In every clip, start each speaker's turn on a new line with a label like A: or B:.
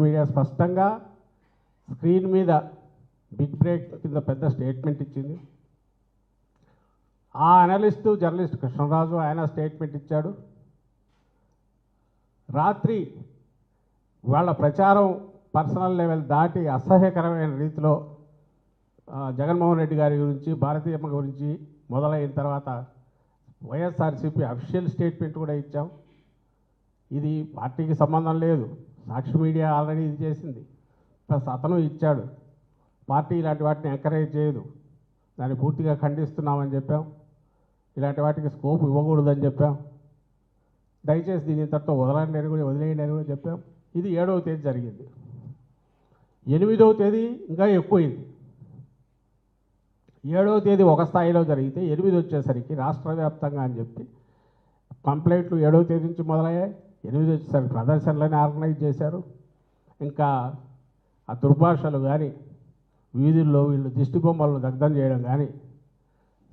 A: Media స్పష్టంగా screen మీద big break కింద పెద్ద స్టేట్మెంట్ ఇచ్చింది. ఆ అనలిస్టు జర్నలిస్ట్ కృష్ణరాజు ఆయన స్టేట్మెంట్ ఇచ్చాడు. రాత్రి వాళ్ళ ప్రచారం పర్సనల్ లెవెల్ దాటి అసహ్యకరమైన రీతిలో జగన్మోహన్ రెడ్డి గారి గురించి భారతీయమ్మ గురించి మొదలైన తర్వాత వైఎస్ఆర్సీపీ అఫీషియల్ స్టేట్మెంట్ కూడా ఇచ్చాం. ఇది పార్టీకి సంబంధం లేదు, సాక్షి మీడియా ఆల్రెడీ ఇది చేసింది, ప్లస్ అతను ఇచ్చాడు. పార్టీ ఇలాంటి వాటిని ఎంకరేజ్ చేయదు, దాన్ని పూర్తిగా ఖండిస్తున్నామని చెప్పాం. ఇలాంటి వాటికి స్కోప్ ఇవ్వకూడదని చెప్పాం. దయచేసి దీని ఇంతటితో వదిలేయండి అని కూడా చెప్పాం. ఇది 7వ తేదీ జరిగింది. 8వ తేదీ ఇంకా ఎక్కువైంది. 7వ తేదీ ఒక స్థాయిలో జరిగితే 8 వచ్చేసరికి రాష్ట్ర వ్యాప్తంగా అని చెప్పి కంప్లైంట్లు 7వ తేదీ నుంచి మొదలయ్యాయి. 8 వచ్చేసరికి ప్రదర్శనలని ఆర్గనైజ్ చేశారు. ఇంకా ఆ దుర్భాషలు కానీ, వీధుల్లో వీళ్ళు దిష్టి బొమ్మలను దగ్ధం చేయడం కానీ,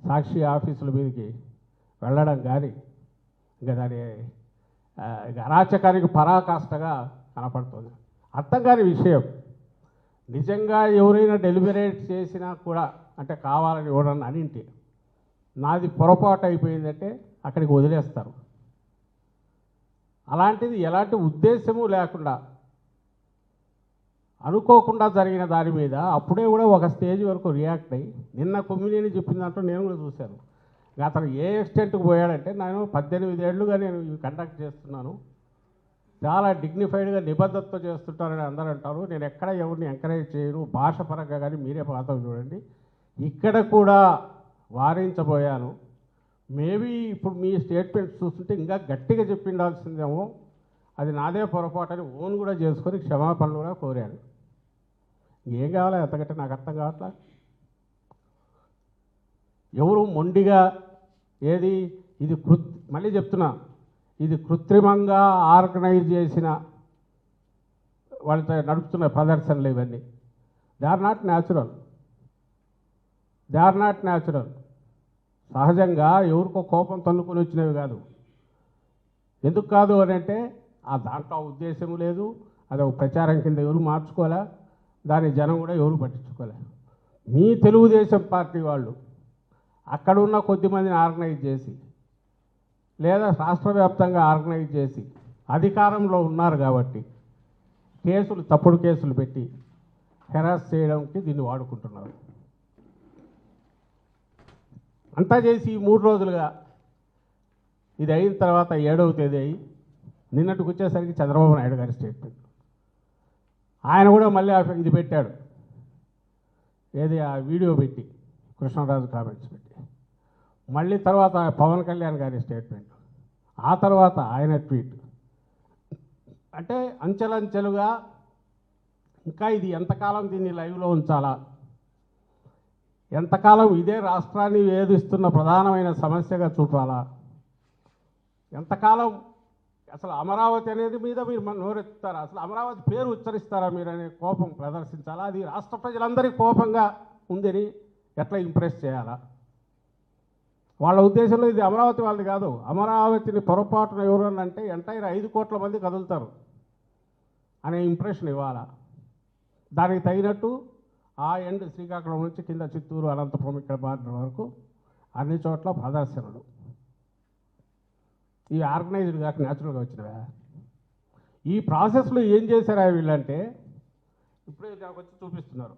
A: సాక్షి ఆఫీసుల మీదకి వెళ్ళడం కానీ, ఇంకా దాని అరాచకానికి పరాకాష్ఠగా కనపడుతుంది. అర్థం కాని విషయం, నిజంగా ఎవరైనా డెలిబరేట్ చేసినా కూడా, అంటే కావాలని ఎవరన్నా అనింటి నాది పొరపాటు అయిపోయిందంటే అక్కడికి వదిలేస్తారు. అలాంటిది ఎలాంటి ఉద్దేశము లేకుండా అనుకోకుండా జరిగిన దాని మీద అప్పుడే కూడా ఒక స్టేజ్ వరకు రియాక్ట్ అయ్యి నిన్న కొమ్మినేని చెప్పిన దాంట్లో నేను కూడా చూశాను. అతను ఏ ఎక్స్టెంట్కి పోయాడంటే, నేను 18 ఏళ్ళుగా నేను ఇవి కండక్ట్ చేస్తున్నాను, చాలా డిగ్నిఫైడ్గా నిబద్ధతతో చేస్తుంటారని అందరూ అంటారు. నేను ఎక్కడ ఎవరిని ఎంకరేజ్ చేయను, భాష పరంగా కానీ మీరే పాత్ర చూడండి. ఇక్కడ కూడా వారించబోయాను. మేబీ ఇప్పుడు మీ స్టేట్మెంట్స్ చూస్తుంటే ఇంకా గట్టిగా చెప్పిండాల్సిందేమో, అది నాదే పొరపాటు అని ఓన్ కూడా చేసుకొని క్షమాపణలు కూడా కోరాను. ఏం కావాలా ఎంతకంటే నాకు అర్థం కావట్లా. ఎవరు మొండిగా ఏది ఇది మళ్ళీ చెప్తున్నా, ఇది కృత్రిమంగా ఆర్గనైజ్ చేసిన వాళ్ళతో నడుపుతున్న ప్రదర్శనలు ఇవన్నీ. They are not natural. సహజంగా ఎవరికో కోపం తన్నుకొని వచ్చినవి కాదు. ఎందుకు కాదు అని అంటే ఆ దాంట్లో ఉద్దేశం లేదు, అది ఒక ప్రచారం కింద ఎవరు మార్చుకోలే, దాని జనం కూడా ఎవరు పట్టించుకోలే. మీ తెలుగుదేశం పార్టీ వాళ్ళు అక్కడ ఉన్న కొద్దిమందిని ఆర్గనైజ్ చేసి, లేదా రాష్ట్ర వ్యాప్తంగా ఆర్గనైజ్ చేసి అధికారంలో ఉన్నారు కాబట్టి తప్పుడు కేసులు పెట్టి హెరాస్ చేయడానికి దీన్ని వాడుకుంటున్నారు. అంతా చేసి 3 రోజులుగా ఇది అయిన తర్వాత 7వ తేదీ అయ్యి నిన్నటికి వచ్చేసరికి చంద్రబాబు నాయుడు గారి స్టేట్మెంట్, ఆయన కూడా మళ్ళీ ఇది పెట్టాడు, ఏది ఆ వీడియో పెట్టి కృష్ణరాజు కామెంట్స్ పెట్టి, మళ్ళీ తర్వాత పవన్ కళ్యాణ్ గారి స్టేట్మెంట్, ఆ తర్వాత ఆయన ట్వీట్. అంటే అంచెలంచెలుగా ఇంకా ఇది ఎంతకాలం దీన్ని లైవ్లో ఉంచాలా, ఎంతకాలం ఇదే రాష్ట్రాన్ని వేధిస్తున్న ప్రధానమైన సమస్యగా చూపాలా, ఎంతకాలం అసలు అమరావతి అనేది మీద మీరు నోరెత్తుతారా, అసలు అమరావతి పేరు ఉచ్చరిస్తారా మీరు అనే కోపం ప్రదర్శించాలా, అది రాష్ట్ర ప్రజలందరికీ కోపంగా ఉందని ఎట్లా ఇంప్రెస్ చేయాలా. వాళ్ళ ఉద్దేశంలో ఇది అమరావతి వాళ్ళది కాదు, అమరావతిని పొరపాటున ఎవరన్నా అంటే ఎంటైర్ 5 కోట్ల మంది కదులుతారు అనే ఇంప్రెషన్ ఇవ్వాలా. దానికి తగినట్టు ఆ ఎండ్ శ్రీకాకుళం నుంచి కింద చిత్తూరు, అనంతపురం, ఇక్కడ బార్డర్ వరకు అన్ని చోట్ల ప్రదర్శనలు. ఇవి ఆర్గనైజ్డ్ కాక న్యాచురల్గా వచ్చినవా. ఈ ప్రాసెస్లో ఏం చేశారా వీళ్ళంటే, ఇప్పుడే నాకు వచ్చి చూపిస్తున్నారు,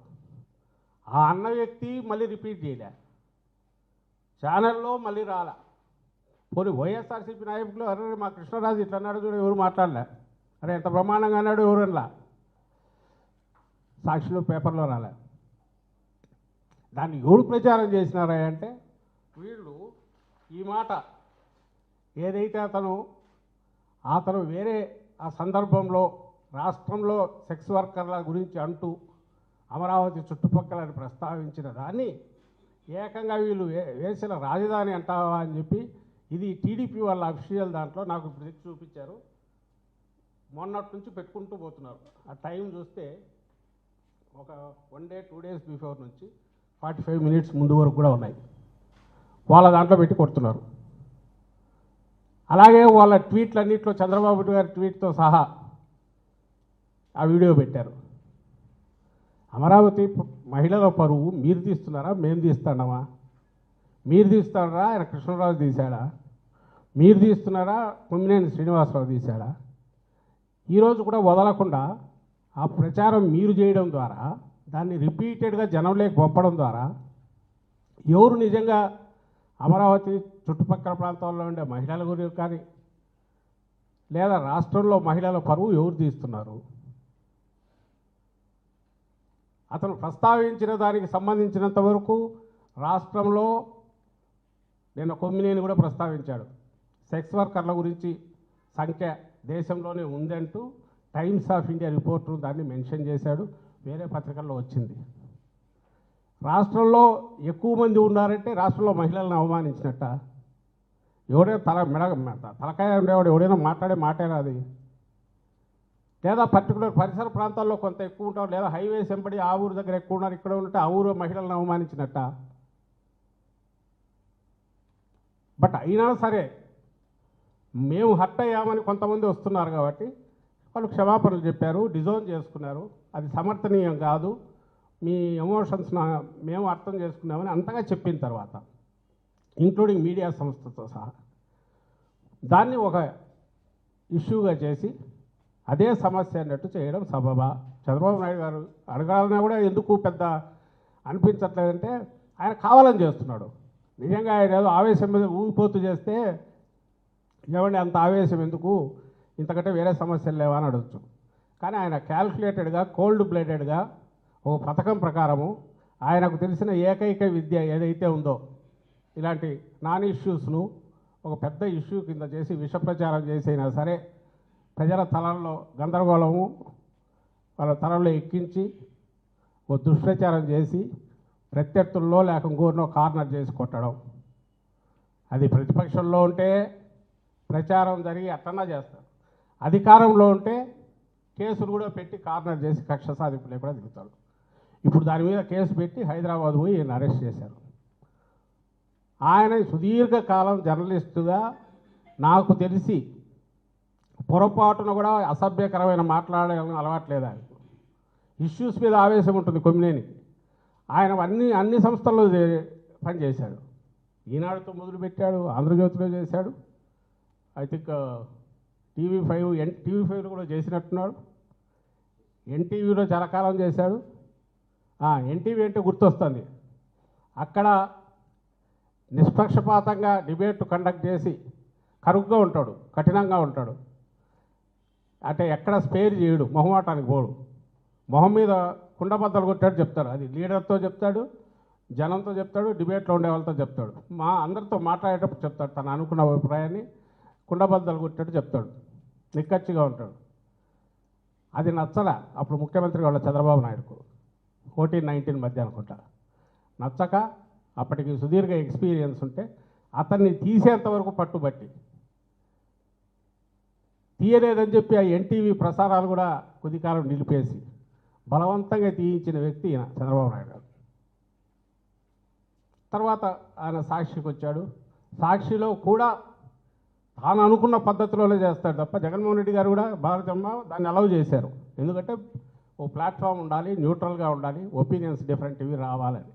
A: ఆ అన్న వ్యక్తి మళ్ళీ రిపీట్ చేయలే, ఛానల్లో మళ్ళీ రాలా. పోనీ వైఎస్ఆర్సీపీ నాయకులు అరే మా కృష్ణరాజు ఇట్లా అన్నాడు చూడ, ఎవరు మాట్లాడలే, అరే ఎంత బ్రహ్మాండంగా అన్నాడు ఎవరన్నా, సాక్షిలో పేపర్లో రాలే. దాన్ని ఎవరు ప్రచారం చేసినారా అంటే, వీళ్ళు ఈ మాట ఏదైతే అతను వేరే ఆ సందర్భంలో రాష్ట్రంలో సెక్స్ వర్కర్ల గురించి అంటూ అమరావతి చుట్టుపక్కలని ప్రస్తావించిన దాన్ని ఏకంగా వీళ్ళు వేసిన రాజధాని అంటావా అని చెప్పి, ఇది టీడీపీ వాళ్ళ అఫీషియల్ దాంట్లో నాకు చూపించారు, మొన్నటి నుంచి పెట్టుకుంటూ పోతున్నారు. ఆ టైం చూస్తే ఒక 1 డే 2 డేస్ బిఫోర్ నుంచి 45 మినిట్స్ ముందు వరకు కూడా ఉన్నాయి, వాళ్ళ దాంట్లో పెట్టి కొడుతున్నారు. అలాగే వాళ్ళ ట్వీట్లన్నింటిలో చంద్రబాబు గారి ట్వీట్తో సహా ఆ వీడియో పెట్టారు. అమరావతి మహిళల పరువు మీరు తీస్తున్నారా, మేము తీస్తున్నామా? మీరు తీస్తున్నారా, ఆయన కృష్ణరాజు తీశాడా? మీరు తీస్తున్నారా, కొమ్మినేని శ్రీనివాసరావు తీశాడా? ఈరోజు కూడా వదలకుండా ఆ ప్రచారం మీరు చేయడం ద్వారా, దాన్ని రిపీటెడ్గా జనంలోకి పంపడం ద్వారా ఎవరు నిజంగా అమరావతి చుట్టుపక్కల ప్రాంతాల్లో ఉండే మహిళల గురించి కానీ లేదా రాష్ట్రంలో మహిళల పరువు ఎవరు తీస్తున్నారు? అతను ప్రస్తావించిన దానికి సంబంధించినంత వరకు రాష్ట్రంలో నిన్న కొమ్మినేని కూడా ప్రస్తావించాడు. సెక్స్ వర్కర్ల గురించి సంఖ్య దేశంలోనే ఉందంటూ టైమ్స్ ఆఫ్ ఇండియా రిపోర్టు దాన్ని మెన్షన్ చేశాడు. వేరే పత్రికల్లో వచ్చింది. రాష్ట్రంలో ఎక్కువ మంది ఉన్నారంటే రాష్ట్రంలో మహిళలను అవమానించినట్ట. ఎవడైనా తలకాయ ఉండేవాడు ఎవడైనా మాట్లాడే మాటేనా అది? లేదా పర్టికులర్ పరిసర ప్రాంతాల్లో కొంత ఎక్కువ ఉంటారు, లేదా హైవేస్ వెంబడి ఆ ఊరు దగ్గర ఎక్కువ ఉన్నారు, ఇక్కడ ఉంటే ఆ ఊరు మహిళలను అవమానించినట్ట. బట్ అయినా సరే మేము హర్ట్ అయ్యామని కొంతమంది వస్తున్నారు కాబట్టి వాళ్ళు క్షమాపణలు చెప్పారు, డిజోన్ చేసుకున్నారు. అది సమర్థనీయం కాదు, మీ ఎమోషన్స్ మేము అర్థం చేసుకున్నామని అంతగా చెప్పిన తర్వాత, ఇంక్లూడింగ్ మీడియా సంస్థతో సహా, దాన్ని ఒక ఇష్యూగా చేసి అదే సమస్య అన్నట్టు చేయడం సబబా? చంద్రబాబు నాయుడు గారు అడగాలన్నా కూడా ఎందుకు పెద్ద అనిపించట్లేదంటే ఆయన కావాలని చేస్తున్నాడు. నిజంగా ఆయన ఏదో ఆవేశం మీద ఊగిపోతూ చేస్తే ఏమండి అంత ఆవేశం ఎందుకు, ఇంతకంటే వేరే సమస్యలు లేవా అని అడగచ్చు. కానీ ఆయన క్యాల్కులేటెడ్గా కోల్డ్ బ్లడెడ్గా ఒక పథకం ప్రకారము ఆయనకు తెలిసిన ఏకైక విద్య ఏదైతే ఉందో ఇలాంటి నాన్ ఇష్యూస్ను ఒక పెద్ద ఇష్యూ కింద చేసి విష ప్రచారం చేసైనా సరే ప్రజల తలల్లో గందరగోళము వాళ్ళ తలల్లో ఎక్కించి ఓ దుష్ప్రచారం చేసి ప్రత్యర్థుల్లో లేక ఇంకోరినో కార్నర్ చేసి కొట్టడం. అది ప్రతిపక్షంలో ఉంటే ప్రచారం జరిగి అట్టన్నా చేస్తారు, అధికారంలో ఉంటే కేసులు కూడా పెట్టి కార్నర్ చేసి కక్ష సాధింపులే కూడా దిగుతారు. ఇప్పుడు దాని మీద కేసు పెట్టి హైదరాబాద్ పోయి ఈయన అరెస్ట్ చేశారు. ఆయన సుదీర్ఘకాలం జర్నలిస్టుగా నాకు తెలిసి పొరపాటున కూడా అసభ్యకరమైన మాట్లాడడం అలవాట్లేదు. ఆయన ఇష్యూస్ మీద ఆవేశం ఉంటుంది కొమ్మినేనికి. ఆయన అన్ని సంస్థల్లో పనిచేశాడు. ఈనాడుతో మొదలుపెట్టాడు, ఆంధ్రజ్యోతిలో చేశాడు, ఐ థింక్ టీవీ5లో కూడా చేసినట్టున్నాడు, ఎన్టీవీలో చాలా కాలం చేశాడు. ఎన్టీవీ అంటే గుర్తొస్తుంది, అక్కడ నిష్పక్షపాతంగా డిబేట్ కండక్ట్ చేసి కరుగ్గా ఉంటాడు, కఠినంగా ఉంటాడు. అంటే ఎక్కడ స్పేర్ చేయడు, మొహమాటానికి పోడు. మొహం మీద కుండబద్దలు కొట్టాడు చెప్తాడు, అది లీడర్తో చెప్తాడు, జనంతో చెప్తాడు, డిబేట్లో ఉండే వాళ్ళతో చెప్తాడు, అందరితో మాట్లాడేటప్పుడు చెప్తాడు తను అనుకున్న అభిప్రాయాన్ని కుండబద్దలు కొట్టాడు చెప్తాడు, నిక్కచ్చిగా ఉంటాడు. అది నచ్చలా అప్పుడు ముఖ్యమంత్రి వాళ్ళ చంద్రబాబు నాయుడుకు 14-19 మధ్య అనుకుంటా. నచ్చక అప్పటికి సుదీర్ఘ ఎక్స్పీరియన్స్ ఉంటే అతన్ని తీసేంతవరకు పట్టుబట్టి తీయలేదని చెప్పి ఆ ఎన్టీవీ ప్రసారాలు కూడా కొద్దికాలం నిలిపేసి బలవంతంగా తీయించిన వ్యక్తి ఈయన చంద్రబాబు నాయుడు గారు. తర్వాత ఆయన సాక్షికి వచ్చాడు. సాక్షిలో కూడా తాను అనుకున్న పద్ధతిలోనే చేస్తాడు తప్ప జగన్మోహన్ రెడ్డి గారు కూడా భారతమ్మ దాన్ని అలౌ చేశారు. ఎందుకంటే ఓ ప్లాట్ఫామ్ ఉండాలి, న్యూట్రల్గా ఉండాలి, ఒపీనియన్స్ డిఫరెంట్ ఇవి రావాలని.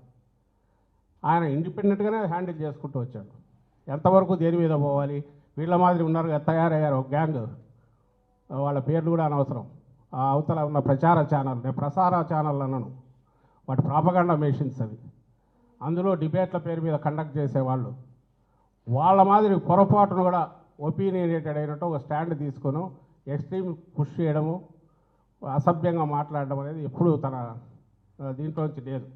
A: ఆయన ఇండిపెండెంట్గానే హ్యాండిల్ చేసుకుంటూ వచ్చాడు. ఎంతవరకు దేని మీద పోవాలి, వీళ్ళ మాదిరి ఉన్నారు కదా, తయారయ్యారు ఒక గ్యాంగ్, వాళ్ళ పేర్లు కూడా అనవసరం. ఆ అవతల ఉన్న ప్రచార ఛానల్, నేను ప్రసార ఛానల్ అన్నాను, వాటి ప్రాపగండా మెషిన్స్ అవి. అందులో డిబేట్ల పేరు మీద కండక్ట్ చేసేవాళ్ళు వాళ్ళ మాదిరి పొరపాటును కూడా ఒపీనియనేటెడ్ అయినట్టు ఒక స్టాండ్ తీసుకొని ఎక్స్ట్రీమ్ పుష్ చేయడము, అసభ్యంగా మాట్లాడడం అనేది ఎప్పుడూ తన దీంట్లోంచి లేదు.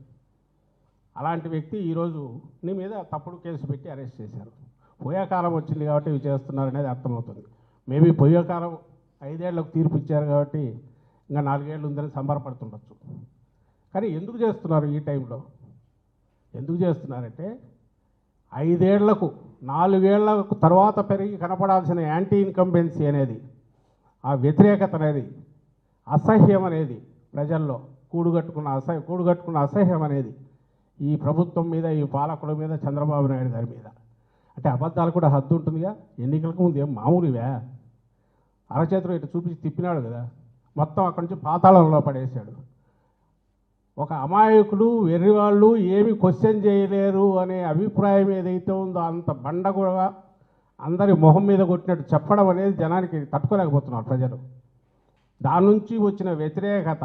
A: అలాంటి వ్యక్తి ఈరోజు నీ మీద తప్పుడు కేసు పెట్టి అరెస్ట్ చేశారు. పోయే కాలం వచ్చింది కాబట్టి ఇవి చేస్తున్నారనేది అర్థమవుతుంది. మేబీ పోయే కాలం 5 ఏళ్లకు తీర్పు ఇచ్చారు కాబట్టి ఇంకా 4 ఏళ్ళు ఉందని సంబరపడుతుండొచ్చు. కానీ ఎందుకు చేస్తున్నారు ఈ టైంలో? ఎందుకు చేస్తున్నారంటే 5 ఏళ్లకు 4 ఏళ్లకు తర్వాత పెరిగి కనపడాల్సిన యాంటీ ఇన్కంబెన్సీ అనేది, ఆ వ్యతిరేకత అనేది, అసహ్యం అనేది ప్రజల్లో కూడుగట్టుకున్న అసహ్యం అనేది ఈ ప్రభుత్వం మీద, ఈ పాలకుల మీద, చంద్రబాబు నాయుడు గారి మీద. అంటే అబద్ధాలు కూడా హద్దు ఉంటుందిగా. ఎన్నికలకు ముందు ఏం మామూలువే, అరచేతిలో ఇటు చూపించి తిప్పినాడు కదా, మొత్తం అక్కడి నుంచి పాతాళంలో పడేశాడు. ఒక అమాయకులు వెర్రివాళ్ళు ఏమి క్వశ్చన్ చేయలేరు అనే అభిప్రాయం ఏదైతే ఉందో అంత బండ కూడా అందరి మొహం మీద కొట్టినట్టు చెప్పడం అనేది జనానికి తట్టుకోలేకపోతున్నారు ప్రజలు. దాని నుంచి వచ్చిన వ్యతిరేకత,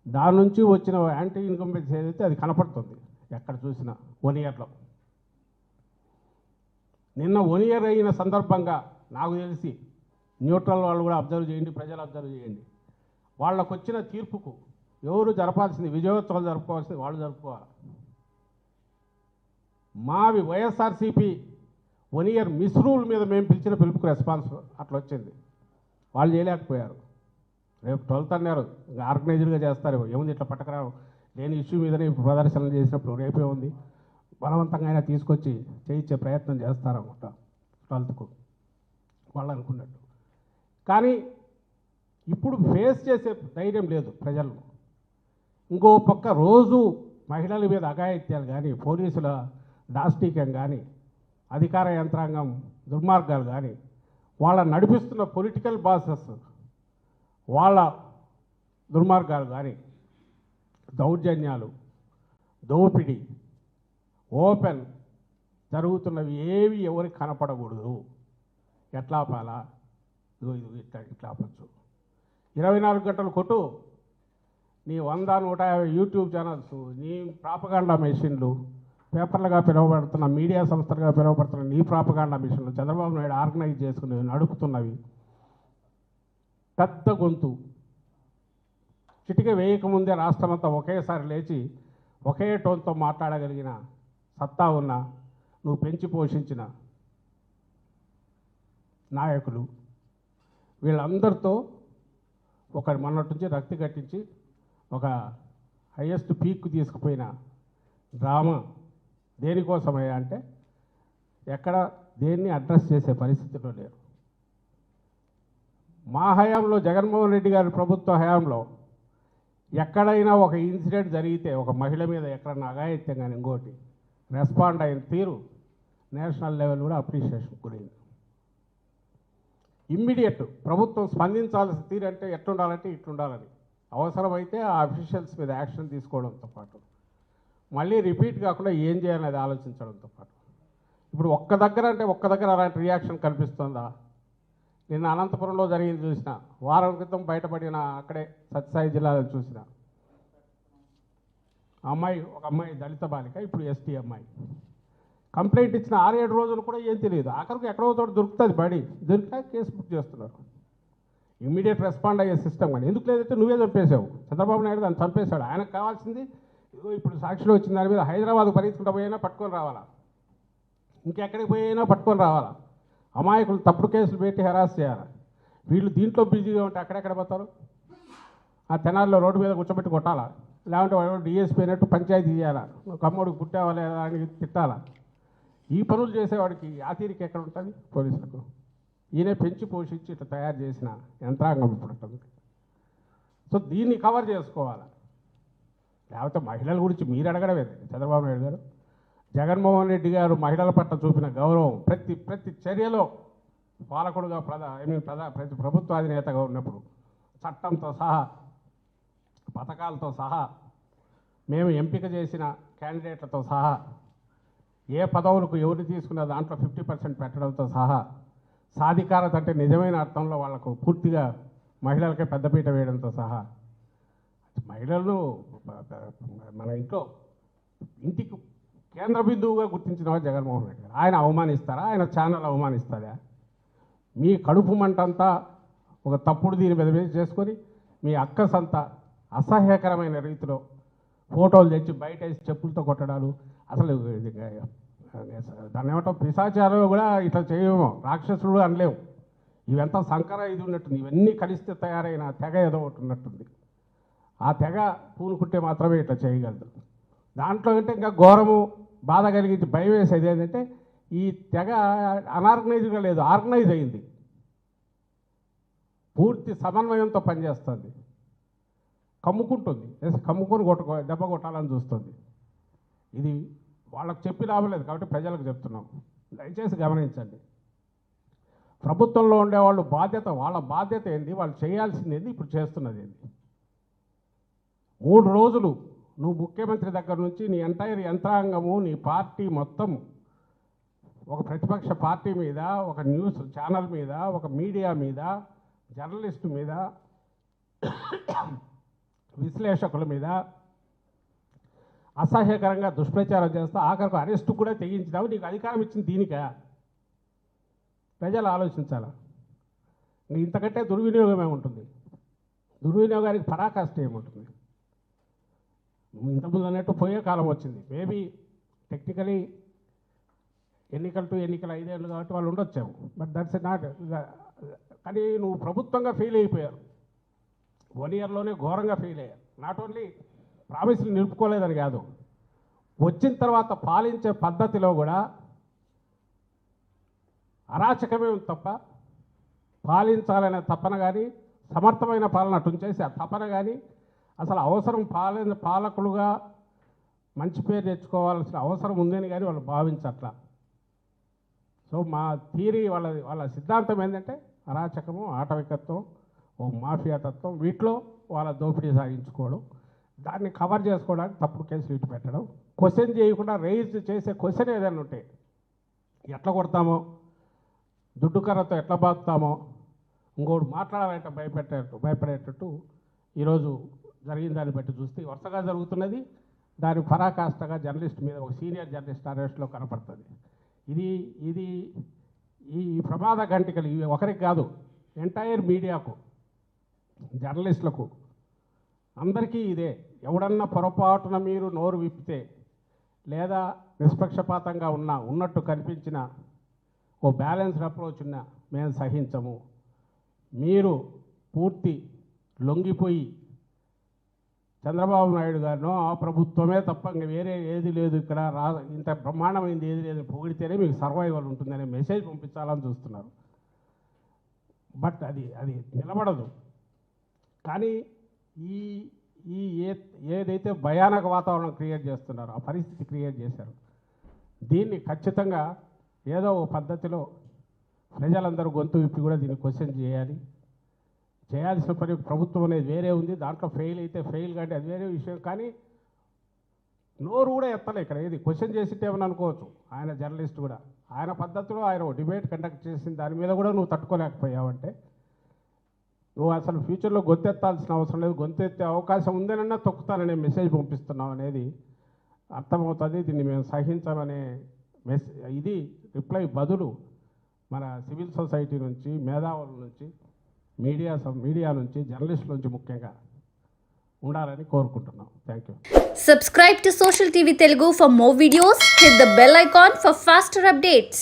A: దాని నుంచి వచ్చిన యాంటీ ఇన్కంబెన్సీ ఏదైతే అది కనపడుతుంది ఎక్కడ చూసినా. 1 ఇయర్లో నిన్న 1 ఇయర్ అయిన సందర్భంగా నాకు తెలిసి న్యూట్రల్ వాళ్ళు కూడా అబ్జర్వ్ చేయండి, ప్రజలు అబ్జర్వ్ చేయండి. వాళ్ళకు వచ్చిన తీర్పుకు ఎవరు జరపాల్సింది, విజయోత్సవాలు జరుపుకోవాల్సింది వాళ్ళు జరుపుకోవాలి. మావి వైఎస్ఆర్సీపీ 1 ఇయర్ మిస్రూల్ మీద మేము పిలిచిన పిలుపుకు రెస్పాన్స్ అట్లా వచ్చింది. వాళ్ళు చేయలేకపోయారు. రేపు 12th అన్నారు, ఆర్గనైజ్డ్గా చేస్తారు. ఏముంది ఇట్లా పట్టకరావు లేని ఇష్యూ మీదనే ప్రదర్శనలు చేసినప్పుడు రేపే ఉంది, బలవంతంగా అయినా తీసుకొచ్చి చేయించే ప్రయత్నం చేస్తారనుకుంటా 12th వాళ్ళు అనుకున్నట్టు. కానీ ఇప్పుడు ఫేస్ చేసే ధైర్యం లేదు ప్రజల్లో. ఇంకో పక్క రోజు మహిళల మీద అఘాయిత్యాలు కానీ, పోలీసుల దాష్టీక్యం కానీ, అధికార యంత్రాంగం దుర్మార్గాలు కానీ, వాళ్ళ నడిపిస్తున్న పొలిటికల్ బాసెస్ వాళ్ళ దుర్మార్గాలు కానీ, దౌర్జన్యాలు, దోపిడీ ఓపెన్ జరుగుతున్నవి ఏవి ఎవరికి కనపడకూడదు. ఎట్లా ఆపాలా, ఇట్లా ఆపచ్చు. 24 గంటలు కొట్టు, నీ 100-150 యూట్యూబ్ ఛానల్స్, నీ ప్రాపగాండా మెషిన్లు, పేపర్లుగా పిలువబడుతున్న మీడియా సంస్థలుగా పిలువబడుతున్న నీ ప్రాపగాండా మిషన్లు, చంద్రబాబు నాయుడు ఆర్గనైజ్ చేసుకునేవి, నడుపుతున్నవి, పెద్ద గొంతు, చిటిక వేయకముందే రాష్ట్రమంతా ఒకేసారి లేచి ఒకే టోన్తో మాట్లాడగలిగిన సత్తా ఉన్న, నువ్వు పెంచి పోషించిన నాయకులు, వీళ్ళందరితో ఒక మొన్నటి నుంచి రక్తి కట్టించి ఒక హయ్యెస్ట్ పీక్ తీసుకుపోయిన డ్రామా దేనికోసమయ్యా అంటే ఎక్కడ దేన్ని అడ్రస్ చేసే పరిస్థితిలో లేరు. మా హయాంలో, జగన్మోహన్ రెడ్డి గారి ప్రభుత్వ హయాంలో ఎక్కడైనా ఒక ఇన్సిడెంట్ జరిగితే, ఒక మహిళ మీద ఎక్కడన్నా అఘాయిత్యం కానీ ఇంకోటి, రెస్పాండ్ అయిన తీరు నేషనల్ లెవెల్ కూడా అప్రిషియేషన్ గురైంది. ఇమ్మీడియట్ ప్రభుత్వం స్పందించాల్సిన తీరు అంటే ఎట్లుండాలంటే ఇట్లుండాలని, అవసరమైతే ఆ అఫీషియల్స్ మీద యాక్షన్ తీసుకోవడంతో పాటు మళ్ళీ రిపీట్ కాకుండా ఏం చేయాలనేది ఆలోచించడంతో పాటు, ఇప్పుడు ఒక్క దగ్గర అలాంటి రియాక్షన్ కనిపిస్తుందా? నిన్న అనంతపురంలో జరిగింది చూసిన, వారం క్రితం బయటపడిన అక్కడే సత్యసాయి జిల్లాలో చూసిన ఒక అమ్మాయి దళిత బాలిక, ఇప్పుడు ఎస్టీ అమ్మాయి, కంప్లైంట్ ఇచ్చిన 6-7 రోజులు కూడా ఏం తెలియదు. ఆఖరికి ఎక్కడో చోట దొరుకుతుంది బడి, దొరికా కేసు బుక్ చేస్తున్నారు. ఇమ్మీడియట్ రెస్పాండ్ అయ్యే సిస్టమ్ కానీ ఎందుకు లేదంటే నువ్వే చంపేశావు. చంద్రబాబు నాయుడు దాన్ని చంపేశాడు. ఆయనకు కావాల్సింది ఇదిగో ఇప్పుడు సాక్షిలో వచ్చిన దాని మీద హైదరాబాద్ పరిగెత్తుకుంటూ పోయినా పట్టుకొని రావాలా, ఇంకెక్కడికి పోయినా పట్టుకొని రావాలా, అమాయకులు తప్పుడు కేసులు పెట్టి హెరాస్ చేయాలి. వీళ్ళు దీంట్లో బిజీగా ఉంటే అక్కడెక్కడ పోతారు? ఆ తెనాల్లో రోడ్డు మీద కూర్చోబెట్టి కొట్టాలా, లేకుంటే వాడు డిఎస్పీ అయినట్టు పంచాయతీ చేయాలా, కమ్మోడికి పుట్టావా లేదా అని తిట్టాలా. ఈ పనులు చేసేవాడికి ఆ తీరిక ఎక్కడ ఉంటుంది పోలీసులకు? ఈయన పెంచి పోషించి ఇట్లా తయారు చేసిన యంత్రాంగం ఇప్పుడు ఉంటుంది. సో దీన్ని కవర్ చేసుకోవాలి. లేకపోతే మహిళల గురించి మీరు అడగడమే చంద్రబాబు నాయుడు గారు. జగన్మోహన్ రెడ్డి గారు మహిళల పట్ల చూపిన గౌరవం ప్రతి చర్యలో పాలకుడుగా ప్రతి ప్రభుత్వ అధినేతగా ఉన్నప్పుడు చట్టంతో సహా, పథకాలతో సహా, మేము ఎంపిక చేసిన క్యాండిడేట్లతో సహా, ఏ పదవులకు ఎవరిని తీసుకున్న దాంట్లో 50% పెట్టడంతో సహా, సాధికారత అంటే నిజమైన అర్థంలో వాళ్లకు పూర్తిగా మహిళలకే పెద్దపీట వేయడంతో సహా, మహిళలను మన ఇంటికి కేంద్ర బిందువుగా గుర్తించిన వాడు జగన్మోహన్ రెడ్డి గారు. ఆయన అవమానిస్తారా? ఆయన ఛానల్ అవమానిస్తారా? మీ కడుపు మంటంతా ఒక తప్పుడు దీని మీద చేసుకొని మీ అక్కసంతా అసహ్యకరమైన రీతిలో ఫోటోలు తెచ్చి బయట వేసి చెప్పులతో కొట్టడాలు, అసలు దాన్ని ఏమంటాం, పిశాచాలు కూడా ఇట్లా చేయము, రాక్షసులు అనలేము. ఇవంతా సంకర ఇది ఉన్నట్టుంది. ఇవన్నీ కలిస్తే తయారైన తెగ ఏదో ఒకటి ఉన్నట్టుంది. ఆ తెగ పూనుకుంటే మాత్రమే ఇట్లా చేయగలదు. దాంట్లో అంటే ఇంకా ఘోరము, బాధ కలిగించి భయం వేసేది ఏంటంటే ఈ తెగ అనార్గనైజ్గా లేదు, ఆర్గనైజ్ అయింది, పూర్తి సమన్వయంతో పనిచేస్తుంది, కమ్ముకుంటుంది, కమ్ముకొని దెబ్బ కొట్టాలని చూస్తుంది. ఇది వాళ్ళకు చెప్పి లాభం లేదు కాబట్టి ప్రజలకు చెప్తున్నాం, దయచేసి గమనించండి. ప్రభుత్వంలో ఉండేవాళ్ళు వాళ్ళ బాధ్యత ఏంది, వాళ్ళు చేయాల్సింది ఏంది, ఇప్పుడు చేస్తున్నది ఏంది. 3 రోజులు నువ్వు ముఖ్యమంత్రి దగ్గర నుంచి నీ ఎంటైర్ యంత్రాంగము, నీ పార్టీ మొత్తం ఒక ప్రతిపక్ష పార్టీ మీద, ఒక న్యూస్ ఛానల్ మీద, ఒక మీడియా మీద, జర్నలిస్టు మీద, విశ్లేషకుల మీద అసహ్యకరంగా దుష్ప్రచారం చేస్తా ఆఖరికి అరెస్టు కూడా తెగించినావు. నీకు అధికారం ఇచ్చింది దీనికా? ప్రజలు ఆలోచించాలా. ఇంతకంటే దుర్వినియోగమే ఉంటుంది. దుర్వినియోగానికి పరాకాష్ట ఏముంటుంది? ఇంతకుముందు అన్నట్టు పోయే కాలం వచ్చింది. మేబీ టెక్నికలీ ఎన్నికలు 5 ఏళ్ళు కాబట్టి వాళ్ళు ఉండొచ్చాము. But that's not. కానీ నువ్వు ప్రభుత్వంగా ఫెయిల్ అయిపోయారు. 1 ఇయర్లోనే ఘోరంగా ఫెయిల్ అయ్యారు. నాట్ ఓన్లీ ప్రామిస్లు నిలుపుకోలేదని కాదు, వచ్చిన తర్వాత పాలించే పద్ధతిలో కూడా అరాచకమే ఉంది తప్ప పాలించాలనే తపన కానీ, సమర్థమైన పాలన అటు చేసి ఆ తపన కానీ, అసలు అవసరం పాలకులుగా మంచి పేరు తెచ్చుకోవాల్సిన అవసరం ఉందని కానీ వాళ్ళు భావించట్లా. సో మా థియరీ, వాళ్ళ సిద్ధాంతం ఏంటంటే అరాచకము, ఆటవికత్వం, ఓ మాఫియా తత్వం, వీటిలో వాళ్ళ దోపిడీ సాగించుకోవడం, దాన్ని కవర్ చేసుకోవడానికి తప్పుడు కేసులు ఇటు పెట్టడం, క్వశ్చన్ చేయకుండా రైజ్ చేసే క్వశ్చన్ ఏదైనా ఉంటే ఎట్లా కొడతామో, దుడ్డు కర్రతో ఎట్లా బాగుతామో, ఇంకోటి మాట్లాడాలంటే భయపడేటట్టు ఈరోజు జరిగిన దాన్ని బట్టి చూస్తే వరుసగా జరుగుతున్నది. దాని పరాకాష్ఠగా జర్నలిస్ట్ మీద, ఒక సీనియర్ జర్నలిస్ట్ అరెస్ట్లో కనపడుతుంది. ఇది ఈ ప్రమాద గంటికలు ఇవి ఒకరికి కాదు, ఎంటైర్ మీడియాకు, జర్నలిస్టులకు, అందరికీ ఇదే. ఎవడన్నా పొరపాటున మీరు నోరు విప్పితే లేదా నిష్పక్షపాతంగా ఉన్నట్టు కనిపించిన ఓ బ్యాలెన్స్డ్ అప్రోచ్ ఉన్నా మేము సహించము. మీరు పూర్తి లొంగిపోయి చంద్రబాబు నాయుడు గారినో ఆ ప్రభుత్వమే తప్ప ఇంక వేరే ఏది లేదు ఇక్కడ ఇంత బ్రహ్మాండమైంది ఏది లేదు పొగిడితేనే మీకు సర్వైవల్ ఉంటుందనే మెసేజ్ పంపించాలని చూస్తున్నారు. బట్ అది నిలబడదు. కానీ ఏదైతే భయానక వాతావరణం క్రియేట్ చేస్తున్నారో, ఆ పరిస్థితి క్రియేట్ చేశారు, దీన్ని ఖచ్చితంగా ఏదో ఒక పద్ధతిలో ప్రజలందరూ గొంతు విప్పి కూడా దీన్ని క్వశ్చన్ చేయాల్సిన పని ప్రభుత్వం అనేది వేరే ఉంది. దాంట్లో ఫెయిల్ అయితే ఫెయిల్ కానీ అది వేరే విషయం. కానీ నోరు కూడా ఎత్తలే ఇక్కడ. ఏది క్వశ్చన్ చేసిట్టేమని అనుకోవచ్చు. ఆయన జర్నలిస్ట్ కూడా ఆయన పద్ధతిలో ఆయన డిబేట్ కండక్ట్ చేసిన దాని మీద కూడా నువ్వు తట్టుకోలేకపోయావంటే నువ్వు అసలు ఫ్యూచర్లో గొంతెత్తాల్సిన అవసరం లేదు, గొంతెత్తే అవకాశం ఉందనన్నా తొక్కుతాననే మెసేజ్ పంపిస్తున్నావు అనేది అర్థమవుతుంది. దీన్ని మేము సహించమనే ఇది రిప్లై బదులు మన సివిల్ సొసైటీ నుంచి, మేధావుల నుంచి, మీడియా నుంచి, జర్నలిస్టుల నుంచి ముఖ్యంగా ఉండాలని కోరుకుంటున్నాం. Thank you.
B: Subscribe to Social TV Telugu for more videos. Hit the bell icon for faster updates.